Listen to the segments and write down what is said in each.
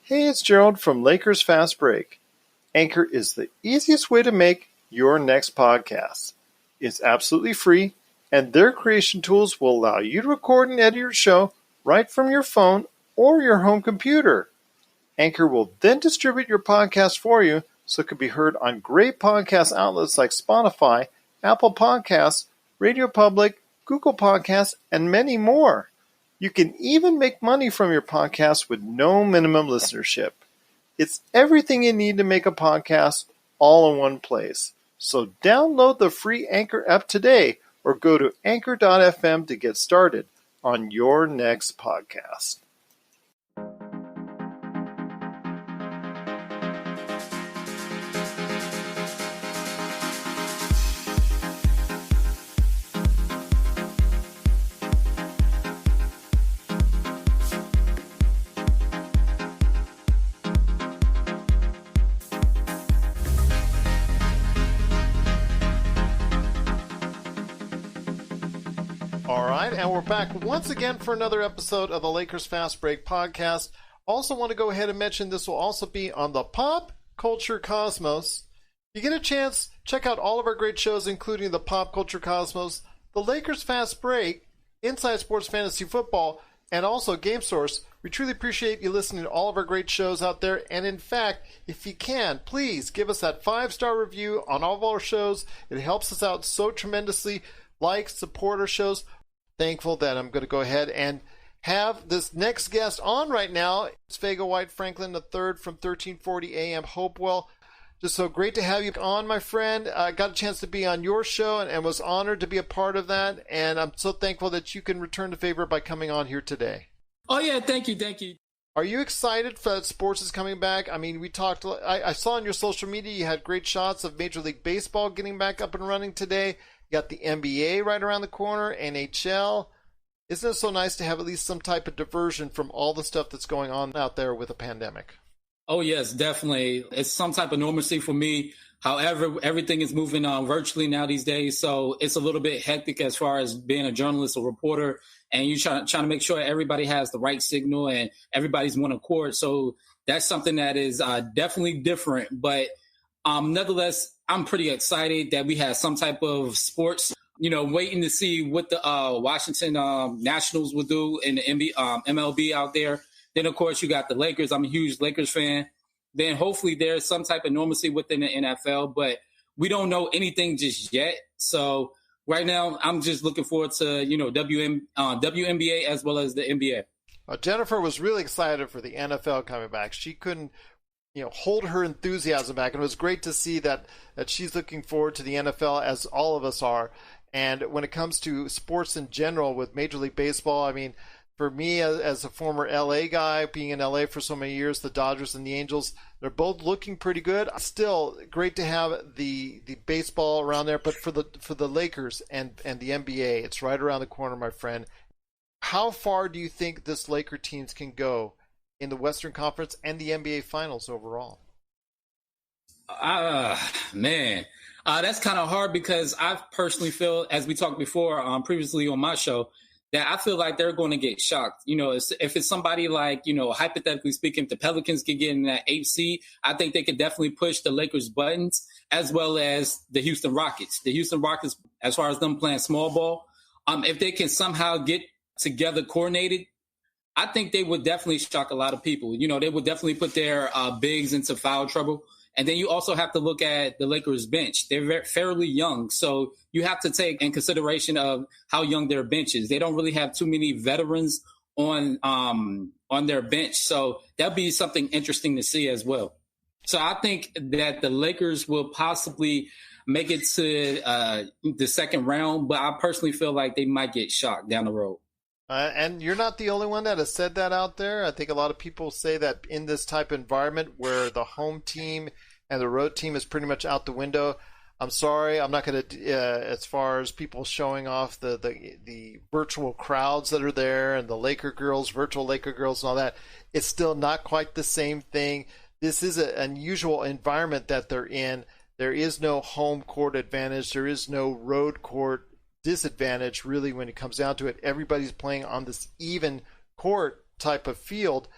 Hey, it's Gerald from Lakers Fast Break. Anchor is the easiest way to make your next podcast. It's absolutely free, and their creation tools will allow you to record and edit your show right from your phone or your home computer. Anchor will then distribute your podcast for you so it can be heard on great podcast outlets like Spotify, Apple Podcasts, Radio Public, Google Podcasts, and many more. You can even make money from your podcast with no minimum listenership. It's everything you need to make a podcast all in one place. So download the free Anchor app today or go to anchor.fm to get started on your next podcast. And we're back once again for another episode of the Lakers Fast Break podcast. Also want to go ahead and mention this will also be on the Pop Culture Cosmos. If you get a chance, check out all of our great shows, including the Pop Culture Cosmos, the Lakers Fast Break, Inside Sports Fantasy Football, and also Game Source. We truly appreciate you listening to all of our great shows out there. And in fact, if you can, please give us that 5-star review on all of our shows. It helps us out so tremendously. Like, support our shows. Thankful that I'm going to go ahead and have this next guest on right now. It's Fago White Franklin III from 1340 AM Hopewell. Just so great to have you on, my friend. I got a chance to be on your show and was honored to be a part of that. And I'm so thankful that you can return the favor by coming on here today. Oh, yeah. Thank you. Are you excited that sports is coming back? I mean, we talked, I saw on your social media you had great shots of Major League Baseball getting back up and running today. You got the NBA right around the corner, NHL. Isn't it so nice to have at least some type of diversion from all the stuff that's going on out there with the pandemic? Oh, yes, definitely. It's some type of normalcy for me. However, everything is moving virtually now these days, so it's a little bit hectic as far as being a journalist or reporter, and you're trying to make sure everybody has the right signal and everybody's one accord. So that's something that is definitely different, but nevertheless, I'm pretty excited that we have some type of sports, waiting to see what the Washington Nationals will do in the MLB out there. Then, of course, you got the Lakers. I'm a huge Lakers fan. Then hopefully there's some type of normalcy within the NFL, but we don't know anything just yet. So right now, I'm just looking forward to, WNBA as well as the NBA. Jennifer was really excited for the NFL coming back. She couldn't hold her enthusiasm back. And it was great to see that she's looking forward to the NFL, as all of us are. And when it comes to sports in general with Major League Baseball, I mean, for me as a former LA guy, being in LA for so many years, the Dodgers and the Angels, they're both looking pretty good. Still great to have the baseball around there. But for the Lakers and the NBA, it's right around the corner, my friend. How far do you think this Laker teams can go in the Western Conference and the NBA Finals overall? Man, that's kind of hard because I personally feel, as we talked before previously on my show, that I feel like they're going to get shocked. If it's somebody like, hypothetically speaking, if the Pelicans could get in that 8th seed, I think they could definitely push the Lakers' buttons, as well as the Houston Rockets. The Houston Rockets, as far as them playing small ball, if they can somehow get together coordinated, I think they would definitely shock a lot of people. They would definitely put their bigs into foul trouble. And then you also have to look at the Lakers bench. They're fairly young, so you have to take in consideration of how young their bench is. They don't really have too many veterans on their bench, so that'd be something interesting to see as well. So I think that the Lakers will possibly make it to the second round, but I personally feel like they might get shocked down the road. And you're not the only one that has said that out there. I think a lot of people say that in this type of environment where the home team and the road team is pretty much out the window. I'm sorry, I'm not going to, as far as people showing off the virtual crowds that are there and the Laker girls, virtual Laker girls and all that, it's still not quite the same thing. This is an unusual environment that they're in. There is no home court advantage. There is no road court disadvantage, really, when it comes down to it. Everybody's playing on this even court type of field.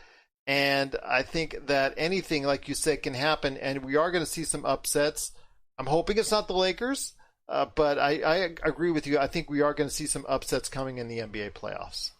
And I think that anything, like you said, can happen, and we are going to see some upsets. I'm hoping it's not the Lakers, but I agree with you. I think we are going to see some upsets coming in the NBA playoffs.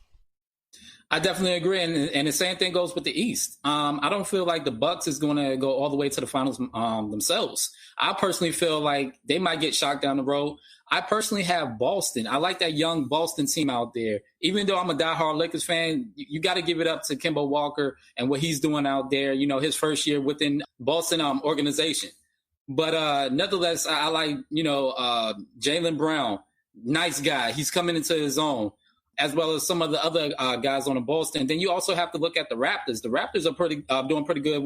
I definitely agree, and the same thing goes with the East. I don't feel like the Bucks is going to go all the way to the finals themselves. I personally feel like they might get shocked down the road. I personally have Boston. I like that young Boston team out there. Even though I'm a diehard Lakers fan, you got to give it up to Kemba Walker and what he's doing out there. You know, his first year within Boston organization. But nevertheless, I like, Jaylen Brown, nice guy. He's coming into his own, as well as some of the other guys on the Boston. Then you also have to look at the Raptors. The Raptors are doing pretty good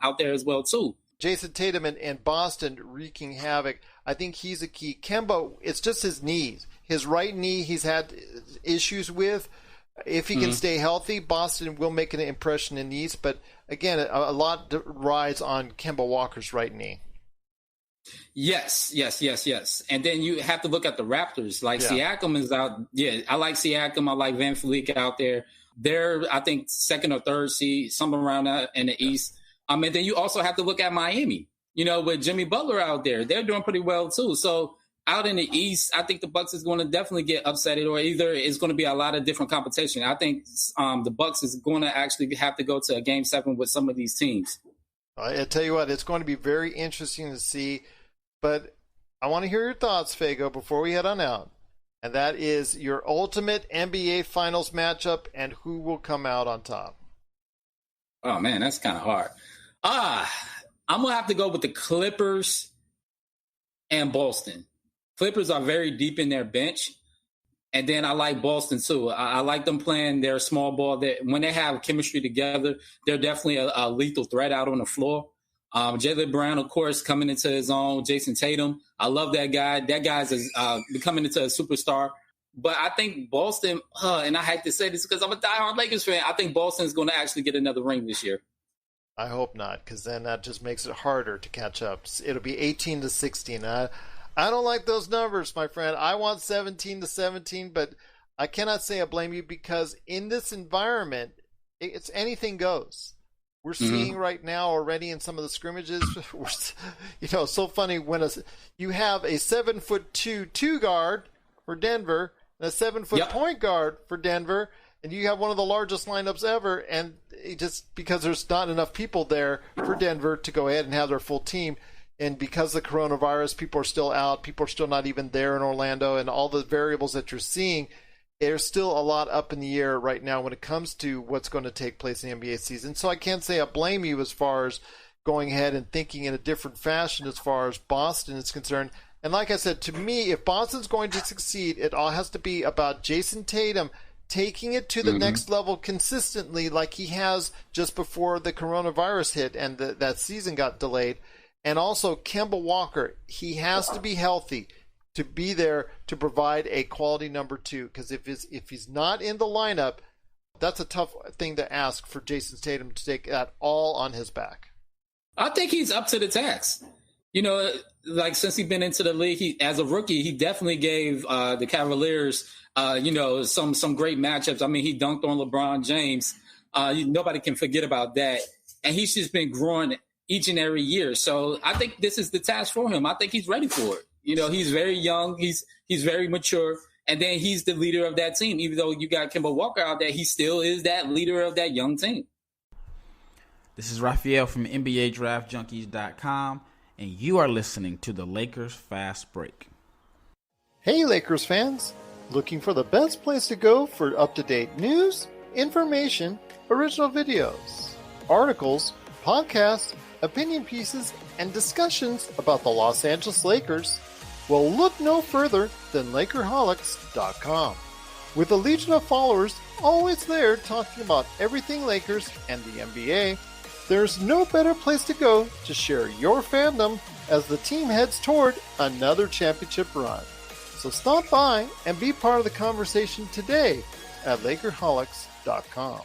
out there as well, too. Jason Tatum and Boston wreaking havoc. I think he's a key. Kemba, it's just his knees. His right knee he's had issues with. If he can stay healthy, Boston will make an impression in the East. But again, a lot rides on Kemba Walker's right knee. Yes. And then you have to look at the Raptors. Like Siakam is out. Yeah, I like Siakam. I like Van Vliet out there. They're, I think, second or third seed, somewhere around that in the East. And then you also have to look at Miami, with Jimmy Butler out there. They're doing pretty well, too. So out in the East, I think the Bucks is going to definitely get upsetted, or either it's going to be a lot of different competition. I think the Bucks is going to actually have to go to a Game 7 with some of these teams. I tell you what, it's going to be very interesting to see. But I want to hear your thoughts, Fago, before we head on out. And that is your ultimate NBA Finals matchup and who will come out on top. Oh, man, that's kind of hard. I'm going to have to go with the Clippers and Boston. Clippers are very deep in their bench. And then I like Boston, too. I like them playing their small ball. When they have chemistry together, they're definitely a lethal threat out on the floor. Jaylen Brown, of course, coming into his own. Jason Tatum, I love that guy. That guy's becoming into a superstar. But I think Boston, and I hate to say this because I'm a diehard Lakers fan, I think Boston is going to actually get another ring this year. I hope not, because then that just makes it harder to catch up. It'll be 18-16. I don't like those numbers, my friend. I want 17-17, but I cannot say I blame you because in this environment, it's anything goes. We're seeing right now already in some of the scrimmages, so funny when you have a 7'2" two guard for Denver and a 7-foot point guard for Denver, and you have one of the largest lineups ever, and just because there's not enough people there for Denver to go ahead and have their full team, and because of the coronavirus, people are still out, people are still not even there in Orlando, and all the variables that you're seeing, there's still a lot up in the air right now when it comes to what's going to take place in the NBA season. So I can't say I blame you as far as going ahead and thinking in a different fashion as far as Boston is concerned. And like I said, to me, if Boston's going to succeed, it all has to be about Jason Tatum taking it to the next level consistently like he has just before the coronavirus hit and that season got delayed. And also Kemba Walker, he has to be healthy to be there to provide a quality number two. Because if he's not in the lineup, that's a tough thing to ask for Jason Tatum to take that all on his back. I think he's up to the task. Since he's been into the league, as a rookie, he definitely gave the Cavaliers, some great matchups. I mean, he dunked on LeBron James. Nobody can forget about that. And he's just been growing each and every year. So I think this is the task for him. I think he's ready for it. He's very young. He's very mature. And then he's the leader of that team. Even though you got Kemba Walker out there, he still is that leader of that young team. This is Raphael from NBADraftJunkies.com, and you are listening to the Lakers Fast Break. Hey, Lakers fans! Looking for the best place to go for up-to-date news, information, original videos, articles, podcasts, opinion pieces, and discussions about the Los Angeles Lakers? Well, look no further than Lakerholics.com. With a legion of followers always there talking about everything Lakers and the NBA, there's no better place to go to share your fandom as the team heads toward another championship run. So stop by and be part of the conversation today at Lakerholics.com.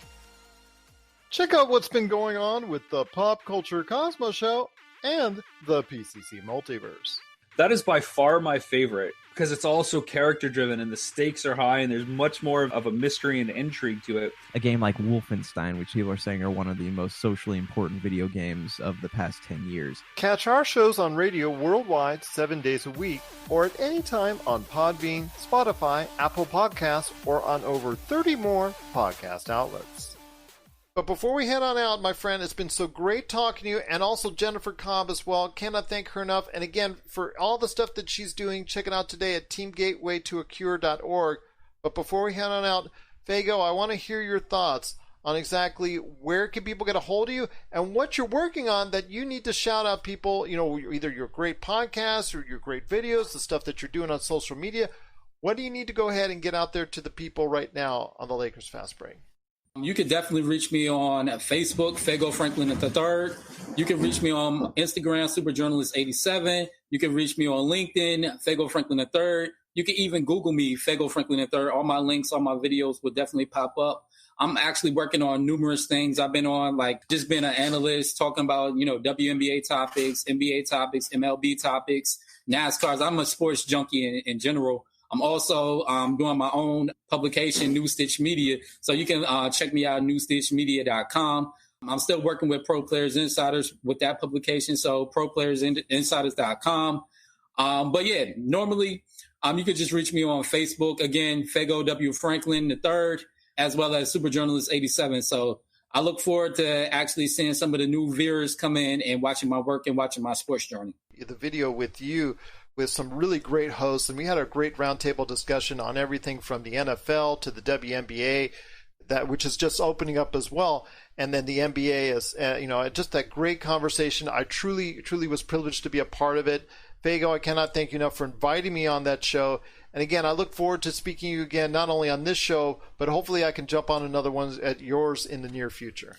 Check out what's been going on with the Pop Culture Cosmos Show and the PCC Multiverse. That is by far my favorite because it's also character driven and the stakes are high and there's much more of a mystery and intrigue to it. A game like Wolfenstein, which people are saying are one of the most socially important video games of the past 10 years. Catch our shows on radio worldwide 7 days a week or at any time on Podbean, Spotify, Apple Podcasts, or on over 30 more podcast outlets. But before we head on out, my friend, it's been so great talking to you, and also Jennifer Cobb as well. Cannot thank her enough. And again, for all the stuff that she's doing, check it out today at teamgatewaytoacure.org. But before we head on out, Fago, I want to hear your thoughts on exactly where can people get a hold of you and what you're working on that you need to shout out people, either your great podcasts or your great videos, the stuff that you're doing on social media. What do you need to go ahead and get out there to the people right now on the Lakers Fast Break? You can definitely reach me on Facebook, Fago Franklin III. You can reach me on Instagram, Superjournalist87. You can reach me on LinkedIn, Fago Franklin III. You can even Google me, Fago Franklin III. All my links, all my videos will definitely pop up. I'm actually working on numerous things. I've been on, just being an analyst, talking about, WNBA topics, NBA topics, MLB topics, NASCARs. I'm a sports junkie in general. I'm also doing my own publication, New Stitch Media. So you can check me out at newstitchmedia.com. I'm still working with Pro Players Insiders with that publication, so proplayersinsiders.com. But yeah, normally you could just reach me on Facebook. Again, Fago W. Franklin III, as well as Superjournalist87. So I look forward to actually seeing some of the new viewers come in and watching my work and watching my sports journey. The video with you with some really great hosts, and we had a great roundtable discussion on everything from the NFL to the WNBA, which is just opening up as well, and then the NBA is, just that great conversation. I truly was privileged to be a part of it. Fago, I cannot thank you enough for inviting me on that show. And again, I look forward to speaking to you again, not only on this show, but hopefully I can jump on another one at yours in the near future.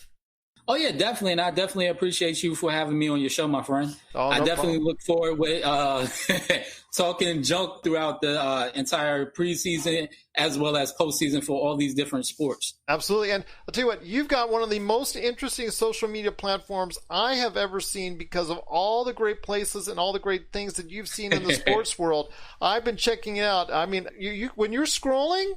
Oh, yeah, definitely. And I definitely appreciate you for having me on your show, my friend. I definitely look forward with talking junk throughout the entire preseason as well as postseason for all these different sports. Absolutely. And I'll tell you what, you've got one of the most interesting social media platforms I have ever seen because of all the great places and all the great things that you've seen in the sports world. I've been checking it out. I mean, you when you're scrolling,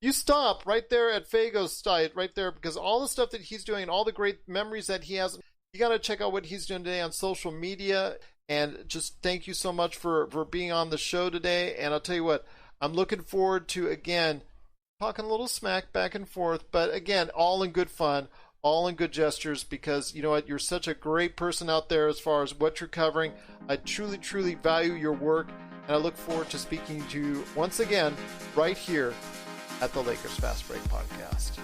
you stop right there at Fago's site right there because all the stuff that he's doing and all the great memories that he has, you got to check out what he's doing today on social media. And just thank you so much for being on the show today. And I'll tell you what, I'm looking forward to, again, talking a little smack back and forth. But again, all in good fun, all in good gestures, because you know what, you're such a great person out there as far as what you're covering. I truly value your work. And I look forward to speaking to you once again right here at the Lakers Fast Break Podcast.